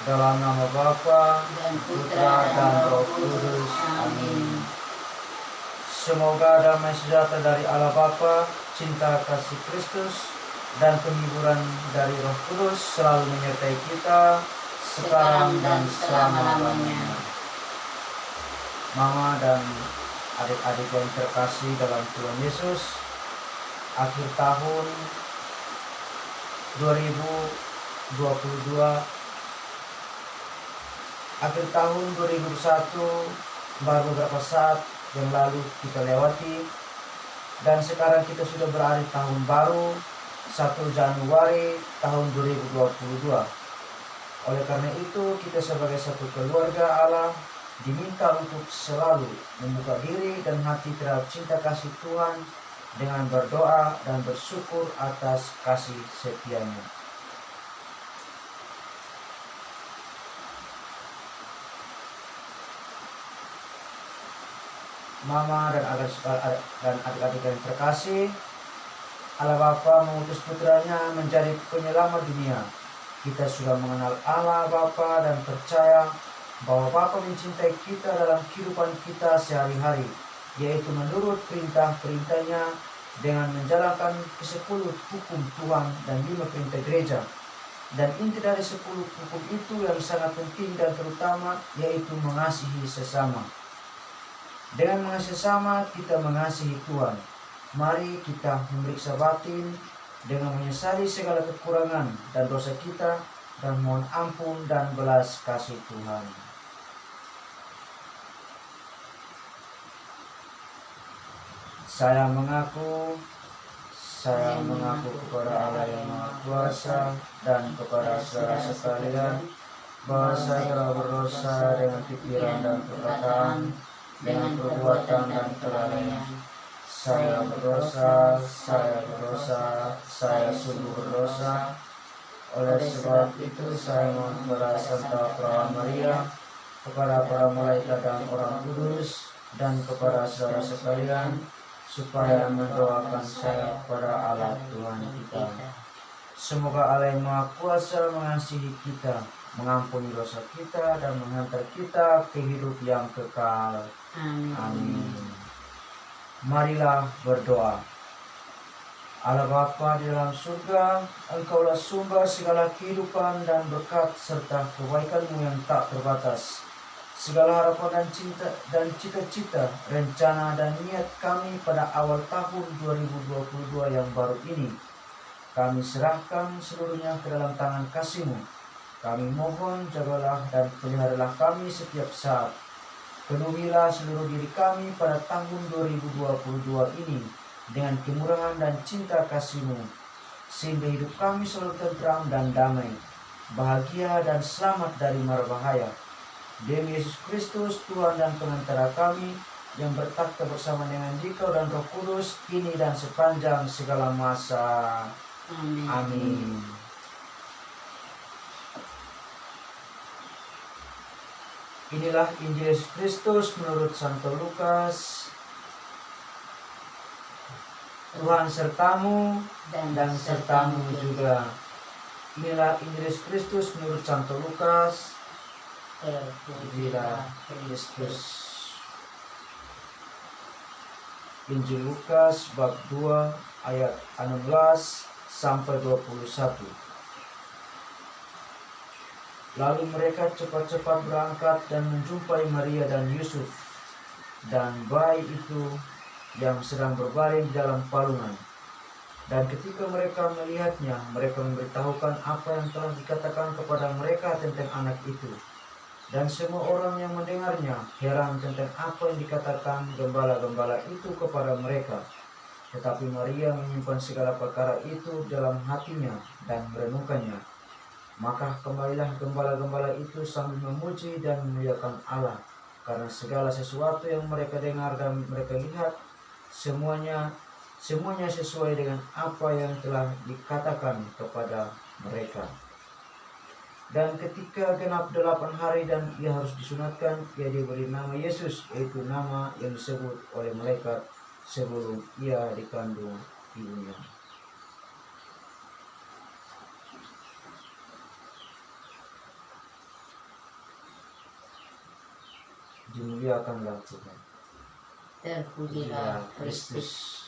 Dalam nama Bapa dan Putra dan Roh Kudus. Amin. Semoga damai sejahtera dari Allah Bapa, cinta kasih Kristus, dan penghiburan dari Roh Kudus selalu menyertai kita sekarang dan selama-lamanya. Mama dan adik-adik yang terkasih dalam Tuhan Yesus, akhir tahun 2022, akhir tahun 2021 baru beberapa saat yang lalu kita lewati, dan sekarang kita sudah berada di tahun baru 1 Januari tahun 2022. Oleh karena itu kita sebagai satu keluarga Allah diminta untuk selalu membuka diri dan hati terhadap cinta kasih Tuhan dengan berdoa dan bersyukur atas kasih setianya. Mama dan adik-adik yang terkasih, Allah Bapa mengutus putranya menjadi penyelamat dunia. Kita sudah mengenal Allah Bapa dan percaya bahwa Bapa mencintai kita dalam kehidupan kita sehari-hari, yaitu menurut perintah-perintahnya dengan menjalankan ke-10 hukum Tuhan dan 5 perintah gereja. Dan inti dari 10 hukum itu yang sangat penting dan terutama yaitu mengasihi sesama. Dengan mengasihi sesama kita mengasihi Tuhan. Mari kita memeriksa batin dengan menyesali segala kekurangan dan dosa kita dan mohon ampun dan belas kasih Tuhan. Saya mengaku kepada Allah yang Maha Kuasa dan kepada saudara sekalian bahwa saya telah berdosa dengan pikiran dan perkataan, dengan perbuatan dan kelalaian. Saya berdosa, saya sungguh berdosa. Oleh sebab itu saya mohon kepada Santa Perawan Maria, kepada para malaikat dan orang kudus, dan kepada saudara sekalian, supaya mendoakan saya kepada Allah Tuhan kita. Semoga Allah yang Maha Kuasa mengasihi kita, mengampuni dosa kita, dan menghantar kita ke hidup yang kekal. Amin. Marilah berdoa. Allah Bapa di dalam surga, Engkaulah sumber segala kehidupan dan berkat serta kebaikan-Mu yang tak terbatas. Segala harapan dan cita-cita, rencana dan niat kami pada awal tahun 2022 yang baru ini, kami serahkan seluruhnya ke dalam tangan kasih-Mu. Kami mohon jagalah dan peliharalah kami setiap saat. Penuhilah seluruh diri kami pada tahun 2022 ini dengan kemurahan dan cinta kasih-Mu, sehingga hidup kami selalu tentram dan damai, bahagia dan selamat dari mara bahaya. Demi Yesus Kristus, Tuhan dan Pengantara kami, yang bertakhta bersama dengan Dikau dan Roh Kudus, kini dan sepanjang segala masa. Amin. Inilah Injil Yesus Kristus menurut Santo Lukas. Tuhan sertamu dan sertamu juga. Inilah Injil Yesus Kristus menurut Santo Lukas. Inilah Kristus. Injil Lukas bab 2 ayat 16 sampai 21. Lalu mereka cepat-cepat berangkat dan menjumpai Maria dan Yusuf dan bayi itu yang sedang berbaring di dalam palungan. Dan ketika mereka melihatnya, mereka memberitahukan apa yang telah dikatakan kepada mereka tentang anak itu. Dan semua orang yang mendengarnya heran tentang apa yang dikatakan gembala-gembala itu kepada mereka. Tetapi Maria menyimpan segala perkara itu dalam hatinya dan merenungkannya. Maka kembalilah gembala-gembala itu sambil memuji dan memuliakan Allah, karena segala sesuatu yang mereka dengar dan mereka lihat, semuanya sesuai dengan apa yang telah dikatakan kepada mereka. Dan ketika genap 8 hari dan ia harus disunatkan, ia diberi nama Yesus, yaitu nama yang disebut oleh malaikat sebelum ia dikandung ibunya. dimuliakanlah Tuhan. Terpujilah Kristus.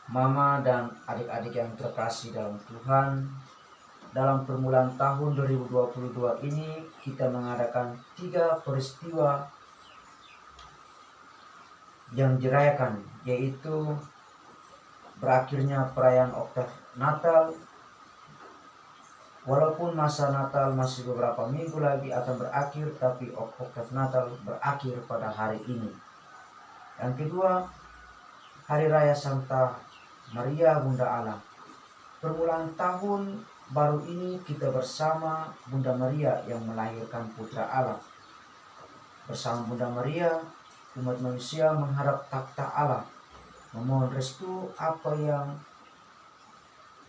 Mama dan adik-adik yang terkasih dalam Tuhan, dalam permulaan tahun 2022 ini kita mengadakan 3 peristiwa yang dirayakan, yaitu berakhirnya perayaan Oktav Natal. Walaupun masa Natal masih beberapa minggu lagi akan berakhir, tapi Oktav Natal berakhir pada hari ini. Yang kedua, Hari Raya Santa Maria Bunda Allah. Permulaan tahun baru ini kita bersama Bunda Maria yang melahirkan Putra Allah. Bersama Bunda Maria, umat manusia mengharap takhta Allah, memohon restu apa yang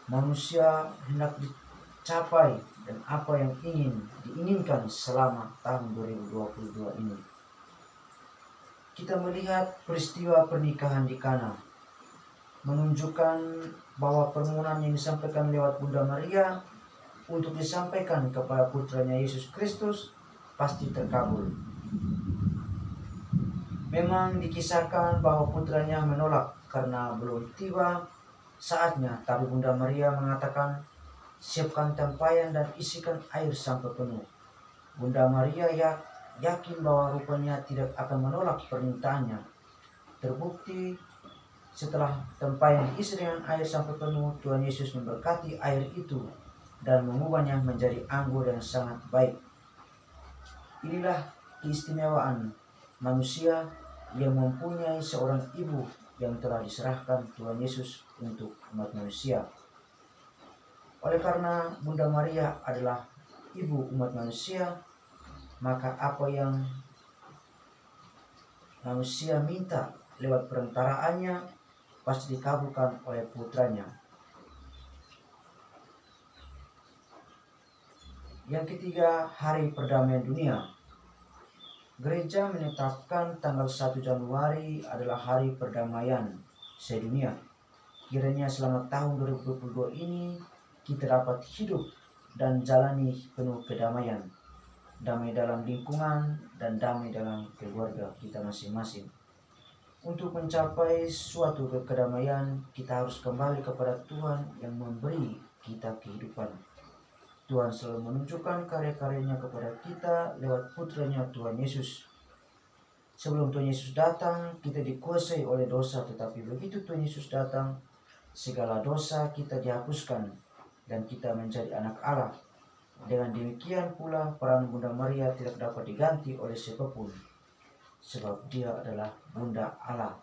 manusia hendak dicapai dan apa yang diinginkan selama tahun 2022 ini. Kita melihat peristiwa pernikahan di Kana, menunjukkan bahwa permohonan yang disampaikan lewat Bunda Maria untuk disampaikan kepada putranya Yesus Kristus pasti terkabul. Memang dikisahkan bahwa putranya menolak karena belum tiba saatnya, tapi Bunda Maria mengatakan, siapkan tempayan dan isikan air sampai penuh. Bunda Maria yakin bahwa rupanya tidak akan menolak permintaannya. Terbukti setelah tempayan diisi dengan air sampai penuh, Tuhan Yesus memberkati air itu dan mengubahnya menjadi anggur yang sangat baik. Inilah keistimewaan manusia yang mempunyai seorang ibu yang telah diserahkan Tuhan Yesus untuk umat manusia. Oleh karena Bunda Maria adalah ibu umat manusia, maka apa yang manusia minta lewat perantaraannya pasti dikabulkan oleh putranya. Yang ketiga, Hari Perdamaian Dunia. Gereja menetapkan tanggal 1 Januari adalah Hari Perdamaian Sedunia. Kiranya selama tahun 2022 ini kita dapat hidup dan jalani penuh kedamaian. Damai dalam lingkungan dan damai dalam keluarga kita masing-masing. Untuk mencapai suatu kedamaian, kita harus kembali kepada Tuhan yang memberi kita kehidupan. Tuhan selalu menunjukkan karya-karyanya kepada kita lewat putranya Tuhan Yesus. Sebelum Tuhan Yesus datang, kita dikuasai oleh dosa, tetapi begitu Tuhan Yesus datang, segala dosa kita dihapuskan dan kita menjadi anak Allah. Dengan demikian pula peran Bunda Maria tidak dapat diganti oleh siapapun, sebab dia adalah Bunda Allah.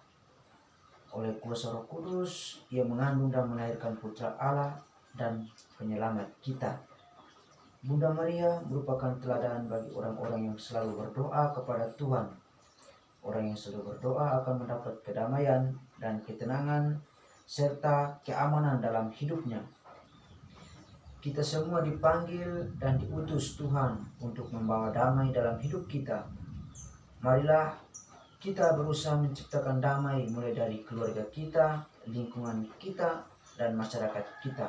Oleh kuasa Roh Kudus, ia mengandung dan melahirkan Putra Allah dan penyelamat kita. Bunda Maria merupakan teladan bagi orang-orang yang selalu berdoa kepada Tuhan. Orang yang selalu berdoa akan mendapat kedamaian dan ketenangan serta keamanan dalam hidupnya. Kita semua dipanggil dan diutus Tuhan untuk membawa damai dalam hidup kita. Marilah kita berusaha menciptakan damai mulai dari keluarga kita, lingkungan kita, dan masyarakat kita.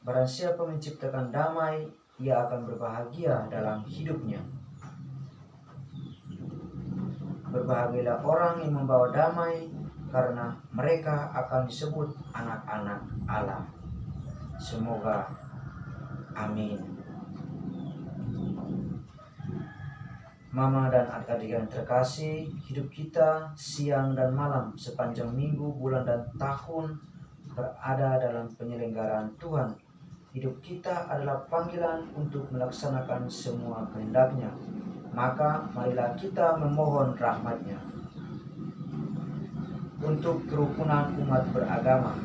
Barang siapa menciptakan damai, ia akan berbahagia dalam hidupnya. Berbahagialah orang yang membawa damai, karena mereka akan disebut anak-anak Allah. Semoga amin. Mama dan adik-adik yang terkasih, hidup kita siang dan malam sepanjang minggu, bulan dan tahun berada dalam penyelenggaraan Tuhan. Hidup kita adalah panggilan untuk melaksanakan semua kehendak-Nya. Maka marilah kita memohon rahmat-Nya. Untuk kerukunan umat beragama,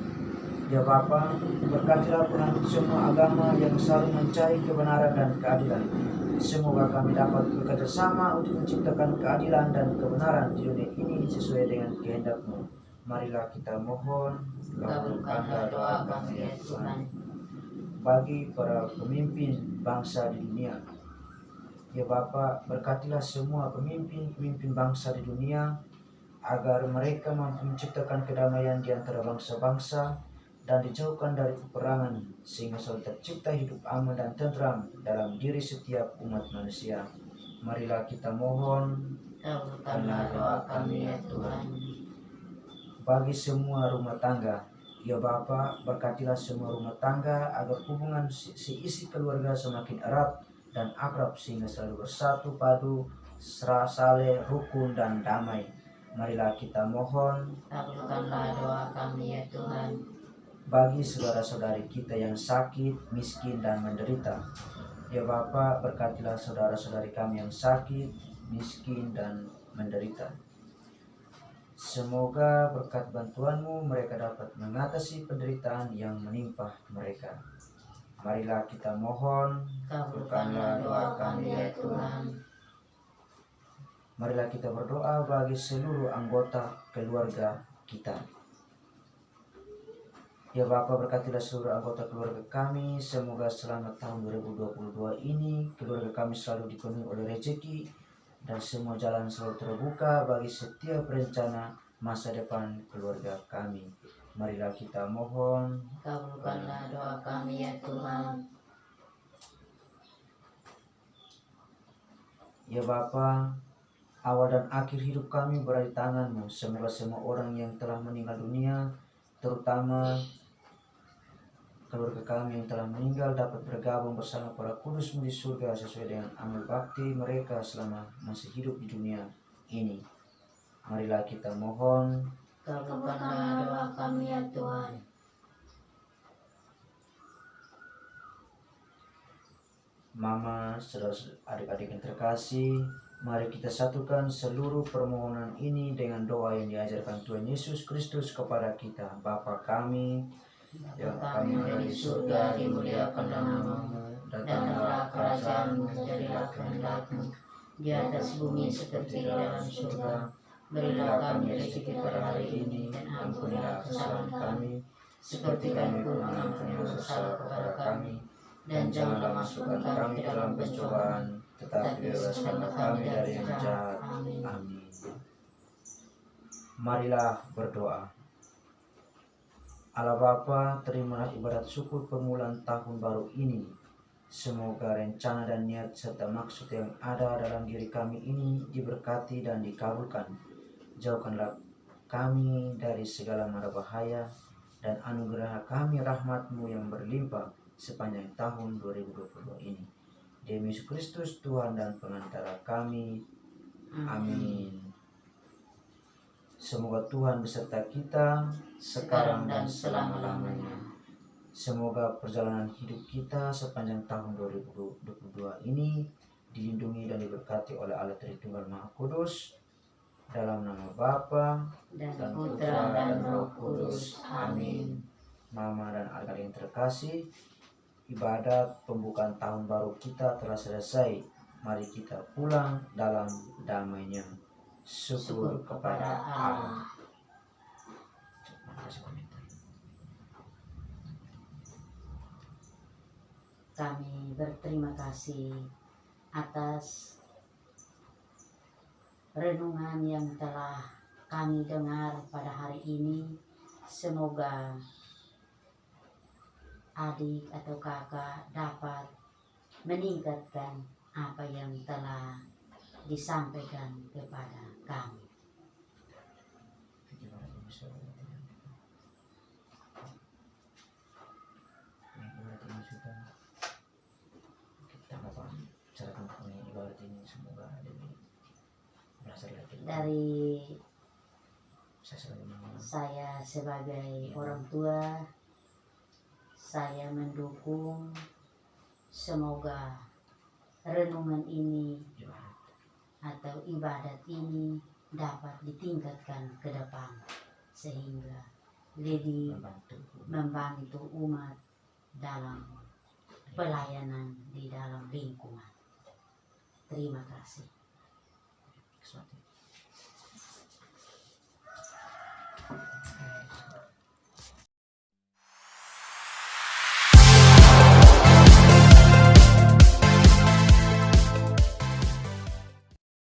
ya Bapa, berkatilah penganut semua agama yang selalu mencari kebenaran dan keadilan. Semoga kami dapat bekerja sama untuk menciptakan keadilan dan kebenaran di dunia ini sesuai dengan kehendak-Mu. Marilah kita mohon, kabulkanlah doa kami ya Tuhan. Bagi para pemimpin bangsa di dunia, ya Bapa, berkatilah semua pemimpin bangsa di dunia, agar mereka mampu menciptakan kedamaian di antara bangsa-bangsa, dan dijauhkan dari peperangan, sehingga selalu tercipta hidup aman dan tentram dalam diri setiap umat manusia. Marilah kita mohon, Kabulkanlah doa kami ya Tuhan. bagi semua rumah tangga. Ya Bapa, berkatilah semua rumah tangga agar hubungan seisi keluarga semakin erat dan akrab sehingga selalu bersatu padu, saling rukun dan damai. Marilah kita mohon, Kabulkanlah doa kami ya Tuhan. bagi saudara-saudari kita yang sakit, miskin, dan menderita. Ya Bapa, berkatilah saudara-saudari kami yang sakit, miskin, dan menderita. Semoga berkat bantuanmu mereka dapat mengatasi penderitaan yang menimpa mereka. Marilah kita mohon, Kabulkanlah doa kami ya Tuhan. marilah kita berdoa bagi seluruh anggota keluarga kita. Ya Bapa, berkatilah seluruh anggota keluarga kami. Semoga selama tahun 2022 ini keluarga kami selalu dipenuhi oleh rezeki dan semua jalan selalu terbuka bagi setiap rencana masa depan keluarga kami. Marilah kita mohon, Kabulkanlah doa kami ya Tuhan. ya Bapa, awal dan akhir hidup kami berada di tangan-Mu. Semoga semua orang yang telah meninggal dunia, terutama keluarga kami yang telah meninggal, dapat bergabung bersama para kudus-Mu di surga sesuai dengan amal bakti mereka selama masih hidup di dunia ini. Marilah kita mohon, Kabulkanlah doa kami ya Tuhan. Mama, saudara adik-adik yang terkasih, mari kita satukan seluruh permohonan ini dengan doa yang diajarkan Tuhan Yesus Kristus kepada kita. Bapa kami yang kami ada di surga, dimuliakanlah namamu, datanglah kerajaanmu, jadilah kehendak-Mu Di atas bumi seperti di dalam surga. Berilah kami rezeki pada hari ini, dan ampunilah kesalahan kami, seperti kami pun mengampuni yang bersalah kepada kami. Dan janganlah masukkan kami ke dalam pencobaan, tetapi bebaskanlah kami dari yang jahat. Amin. Amin. Marilah berdoa. Allah Bapa, terimalah ibadat syukur permulaan tahun baru ini. Semoga rencana dan niat serta maksud yang ada dalam diri kami ini diberkati dan dikabulkan. Jauhkanlah kami dari segala mara bahaya dan anugerah kami rahmat-Mu yang berlimpah sepanjang tahun 2022 ini. Demi Yesus Kristus Tuhan dan pengantara kami. Amin. Semoga Tuhan beserta kita sekarang dan selama-lamanya. Semoga perjalanan hidup kita sepanjang tahun 2022 ini dilindungi dan diberkati oleh Allah Tritunggal Maha Kudus. Dalam nama Bapa Dan Putra dan Roh Kudus. Amin. Mama dan adik-adik yang terkasih, ibadat pembukaan tahun baru kita telah selesai. Mari kita pulang dalam damainya. Syukur kepada Allah. Kami berterima kasih atas renungan yang telah kami dengar pada hari ini. Semoga adik atau kakak dapat meningkatkan apa yang telah disampaikan kepada kami. Dari saya sebagai orang tua, saya mendukung. Semoga renungan ini atau ibadat ini dapat ditingkatkan ke depan sehingga lebih membantu umat dalam pelayanan di dalam lingkungan. Terima kasih.